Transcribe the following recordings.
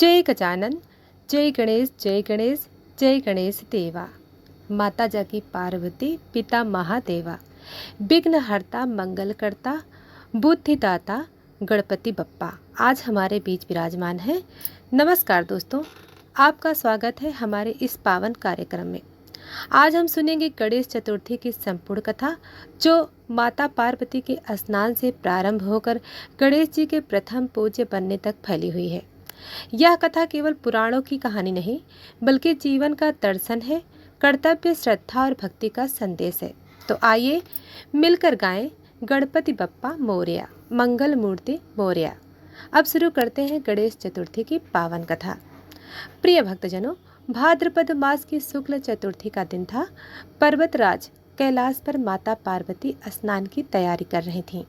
जय गजानन, जय गणेश, जय गणेश, जय गणेश देवा। माता जाकी पार्वती, पिता महादेवा, विघ्नहर्ता मंगलकर्ता, बुद्धिदाता गणपति बप्पा आज हमारे बीच विराजमान है। नमस्कार दोस्तों, आपका स्वागत है हमारे इस पावन कार्यक्रम में। आज हम सुनेंगे गणेश चतुर्थी की संपूर्ण कथा, जो माता पार्वती के स्नान से प्रारंभ होकर गणेश जी के प्रथम पूज्य बनने तक फैली हुई है। यह कथा केवल पुराणों की कहानी नहीं, बल्कि जीवन का दर्शन है, कर्तव्य, श्रद्धा और भक्ति का संदेश है। तो आइए मिलकर गाएं गणपति बप्पा मोरया, मंगल मूर्ति मोरया। अब शुरू करते हैं गणेश चतुर्थी की पावन कथा। प्रिय भक्तजनों, भाद्रपद मास की शुक्ल चतुर्थी का दिन था। पर्वतराज कैलाश पर माता पार्वती स्नान की तैयारी कर रही थीं।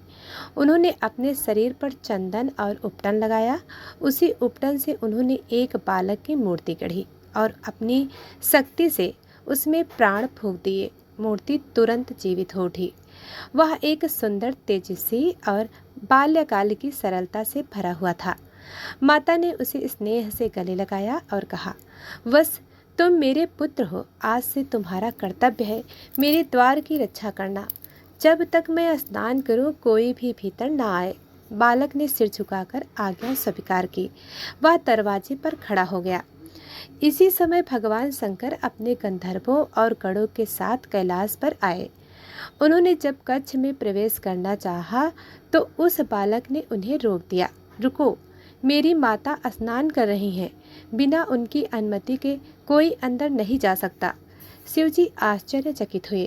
उन्होंने अपने शरीर पर चंदन और उपटन लगाया। उसी उपटन से उन्होंने एक बालक की मूर्ति गढ़ी और अपनी शक्ति से उसमें प्राण फूंक दिए। मूर्ति तुरंत जीवित हो उठी। वह एक सुंदर, तेजस्वी और बाल्यकाल की सरलता से भरा हुआ था। माता ने उसे स्नेह से गले लगाया और कहा, बस तुम मेरे पुत्र हो। आज से तुम्हारा कर्तव्य है मेरे द्वार की रक्षा करना। जब तक मैं स्नान करूं, कोई भी भीतर ना आए। बालक ने सिर झुकाकर आज्ञा स्वीकार की। वह दरवाजे पर खड़ा हो गया। इसी समय भगवान शंकर अपने गंधर्वों और गणों के साथ कैलाश पर आए। उन्होंने जब कक्ष में प्रवेश करना चाहा तो उस बालक ने उन्हें रोक दिया। रुको, मेरी माता स्नान कर रही हैं। बिना उनकी अनुमति के कोई अंदर नहीं जा सकता। शिवजी आश्चर्यचकित हुए।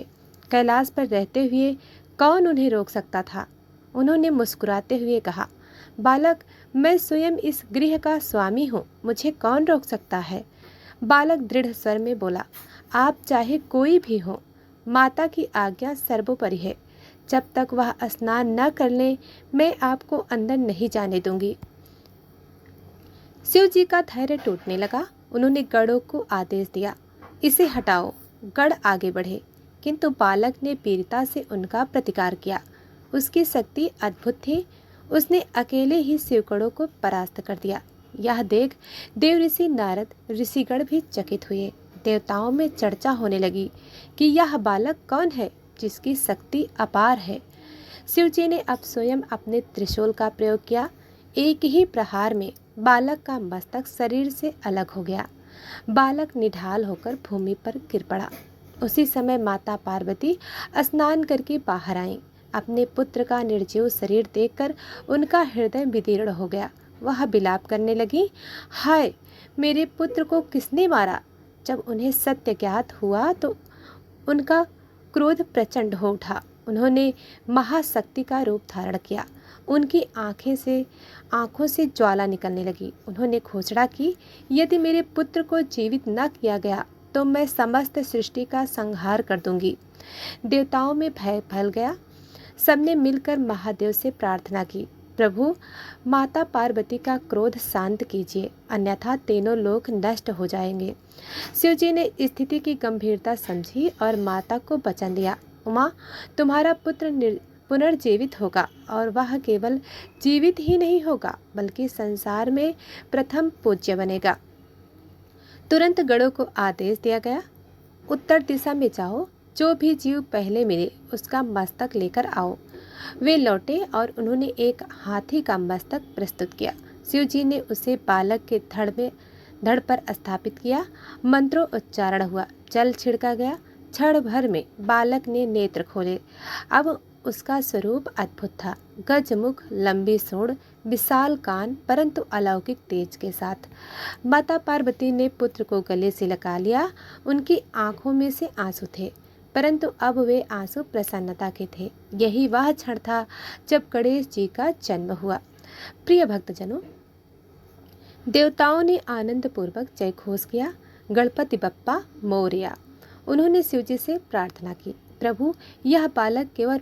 कैलाश पर रहते हुए कौन उन्हें रोक सकता था? उन्होंने मुस्कुराते हुए कहा, बालक, मैं स्वयं इस गृह का स्वामी हूँ, मुझे कौन रोक सकता है? बालक दृढ़ स्वर में बोला, आप चाहे कोई भी हो, माता की आज्ञा सर्वोपरि है। जब तक वह स्नान न कर ले, मैं आपको अंदर नहीं जाने दूंगी। शिव जी का धैर्य टूटने लगा। उन्होंने गणों को आदेश दिया, इसे हटाओ। गण आगे बढ़े, किंतु बालक ने वीरता से उनका प्रतिकार किया। उसकी शक्ति अद्भुत थी। उसने अकेले ही शिवगणों को परास्त कर दिया। यह देख देव ऋषि नारद, ऋषिगण भी चकित हुए। देवताओं में चर्चा होने लगी कि यह बालक कौन है जिसकी शक्ति अपार है। शिव जी ने अब स्वयं अपने त्रिशूल का प्रयोग किया। एक ही प्रहार में बालक का मस्तक शरीर से अलग हो गया। बालक निढाल होकर भूमि पर गिर पड़ा। उसी समय माता पार्वती स्नान करके बाहर आईं। अपने पुत्र का निर्जीव शरीर देखकर उनका हृदय विदीर्ण हो गया। वह विलाप करने लगी, हाय, मेरे पुत्र को किसने मारा? जब उन्हें सत्य ज्ञात हुआ तो उनका क्रोध प्रचंड हो उठा। उन्होंने महाशक्ति का रूप धारण किया। उनकी आंखों से ज्वाला निकलने लगी। उन्होंने घोषणा की, यदि मेरे पुत्र को जीवित न किया गया तो मैं समस्त सृष्टि का संहार कर दूंगी। देवताओं में भय फैल गया। सबने मिलकर महादेव से प्रार्थना की, प्रभु, माता पार्वती का क्रोध शांत कीजिए, अन्यथा तीनों लोग नष्ट हो जाएंगे। शिव जी ने स्थिति की गंभीरता समझी और माता को वचन दिया, उमा, तुम्हारा पुत्र पुनर्जीवित होगा, और वह केवल जीवित ही नहीं होगा बल्कि संसार में प्रथम पूज्य बनेगा। तुरंत गणों को आदेश दिया गया, उत्तर दिशा में जाओ, जो भी जीव पहले मिले उसका मस्तक लेकर आओ। वे लौटे और उन्होंने एक हाथी का मस्तक प्रस्तुत किया। शिव जी ने उसे बालक के धड़ पर स्थापित किया। मंत्रों उच्चारण हुआ, जल छिड़का गया। क्षण भर में बालक ने नेत्र खोले। अब उसका स्वरूप अद्भुत था। गजमुख, लंबी सूंड, विशाल कान, परंतु अलौकिक तेज के साथ। माता पार्वती ने पुत्र को गले से लगा लिया। उनकी आंखों में से आंसू थे, परंतु अब वे आंसू प्रसन्नता के थे। यही वह क्षण था जब गणेश जी का जन्म हुआ। प्रिय भक्तजनों, देवताओं ने आनंद पूर्वक जय घोष किया, गणपति बप्पा मोरया। उन्होंने शिव जी से प्रार्थना की, प्रभु, यह बालक केवल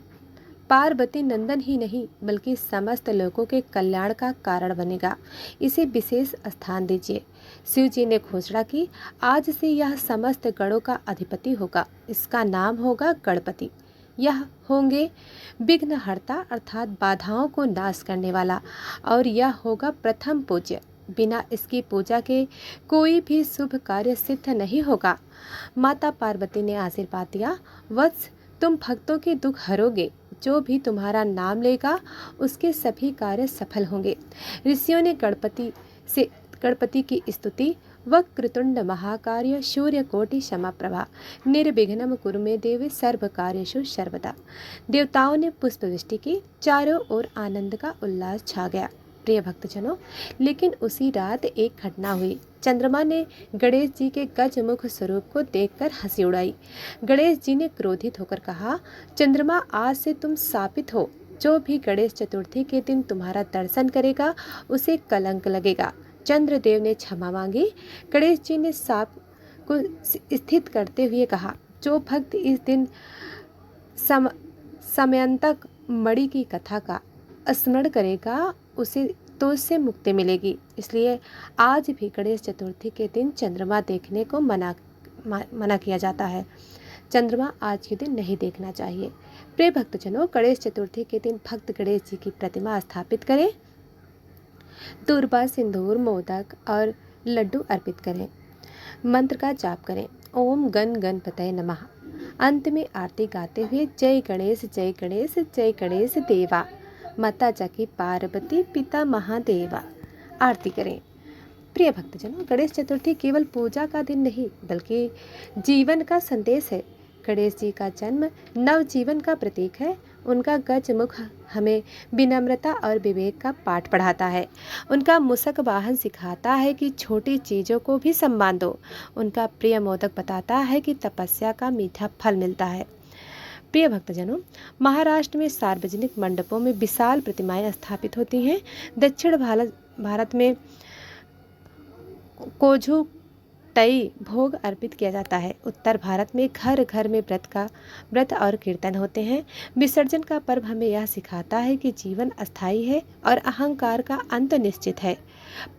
पार्वती नंदन ही नहीं बल्कि समस्त लोगों के कल्याण का कारण बनेगा। इसे विशेष स्थान दीजिए। शिव जी ने घोषणा की, आज से यह समस्त गणों का अधिपति होगा। इसका नाम होगा गणपति। यह होंगे विघ्नहर्ता अर्थात बाधाओं को नाश करने वाला, और यह होगा प्रथम पूज्य। बिना इसकी पूजा के कोई भी शुभ कार्य सिद्ध नहीं होगा। माता पार्वती ने आशीर्वाद दिया, वत्स तुम भक्तों के दुख हरोगे, जो भी तुम्हारा नाम लेगा उसके सभी कार्य सफल होंगे। ऋषियों ने गणपति की स्तुति, वक्रतुंड महाकार्य सूर्यकोटि समप्रभा निर्विघ्नं कुरु मे देवी सर्व कार्येषु सर्वदा। देवताओं ने पुष्पवृष्टि की, चारों ओर आनंद का उल्लास छा गया। प्रिय भक्तजनों, लेकिन उसी रात एक घटना हुई। चंद्रमा ने गणेश जी के गजमुख स्वरूप को देखकर हंसी उड़ाई। गणेश जी ने क्रोधित होकर कहा, चंद्रमा आज से तुम शापित हो। जो भी गणेश चतुर्थी के दिन तुम्हारा दर्शन करेगा उसे कलंक लगेगा। चंद्रदेव ने क्षमा मांगी। गणेश जी ने सांप को स्थित करते हुए कहा, जो भक्त इस दिन समयंतक मणि की कथा का स्मरण करेगा उससे मुक्ति मिलेगी। इसलिए आज भी गणेश चतुर्थी के दिन चंद्रमा देखने को मना किया जाता है। चंद्रमा आज के दिन नहीं देखना चाहिए। प्रिय भक्तजनों, गणेश चतुर्थी के दिन भक्त गणेश जी की प्रतिमा स्थापित करें, दूर्वा, सिंदूर, मोदक और लड्डू अर्पित करें, मंत्र का जाप करें, ओम गण गणपतये नमः। अंत में आरती गाते हुए जय गणेश जय गणेश जय गणेश देवा, माता जाकी पार्वती पिता महादेवा आरती करें। प्रिय भक्तजनों, गणेश चतुर्थी केवल पूजा का दिन नहीं बल्कि जीवन का संदेश है। गणेश जी का जन्म नवजीवन का प्रतीक है। उनका गजमुख हमें विनम्रता और विवेक का पाठ पढ़ाता है। उनका मूषक वाहन सिखाता है कि छोटी चीज़ों को भी सम्मान दो। उनका प्रिय मोदक बताता है कि तपस्या का मीठा फल मिलता है। प्रिय भक्तजनों, महाराष्ट्र में सार्वजनिक मंडपों में विशाल प्रतिमाएं स्थापित होती हैं। दक्षिण भारत में कोझू तई भोग अर्पित किया जाता है। उत्तर भारत में घर घर में व्रत और कीर्तन होते हैं। विसर्जन का पर्व हमें यह सिखाता है कि जीवन अस्थायी है और अहंकार का अंत निश्चित है।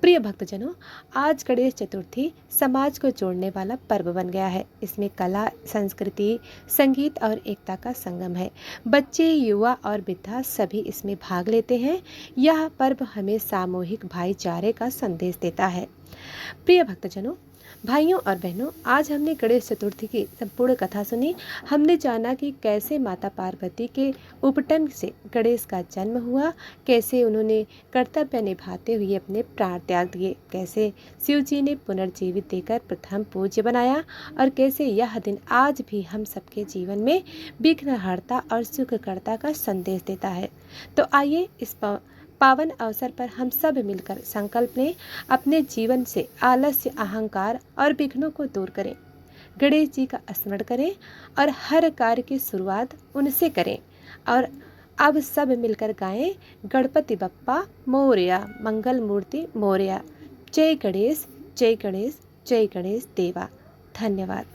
प्रिय भक्तजनों, आज गणेश चतुर्थी समाज को जोड़ने वाला पर्व बन गया है। इसमें कला, संस्कृति, संगीत और एकता का संगम है। बच्चे, युवा और वृद्धा सभी इसमें भाग लेते हैं। यह पर्व हमें सामूहिक भाईचारे का संदेश देता है। प्रिय भक्तजनों, भाइयों और बहनों, आज हमने गणेश चतुर्थी की संपूर्ण कथा सुनी। हमने जाना कि कैसे माता पार्वती के उपटन से गणेश का जन्म हुआ, कैसे उन्होंने कर्तव्य निभाते हुए अपने प्राण त्याग दिए, कैसे शिव जी ने पुनर्जीवित देकर प्रथम पूज्य बनाया और कैसे यह दिन आज भी हम सबके जीवन में विघ्नहर्ता और सुखकर्ता का संदेश देता है। तो आइए इस पावन अवसर पर हम सब मिलकर संकल्प लें, अपने जीवन से आलस्य, अहंकार और विघ्नों को दूर करें, गणेश जी का स्मरण करें और हर कार्य की शुरुआत उनसे करें। और अब सब मिलकर गाएं, गणपति बप्पा मोरया, मंगल मूर्ति मोरया। जय गणेश जय गणेश जय गणेश देवा। धन्यवाद।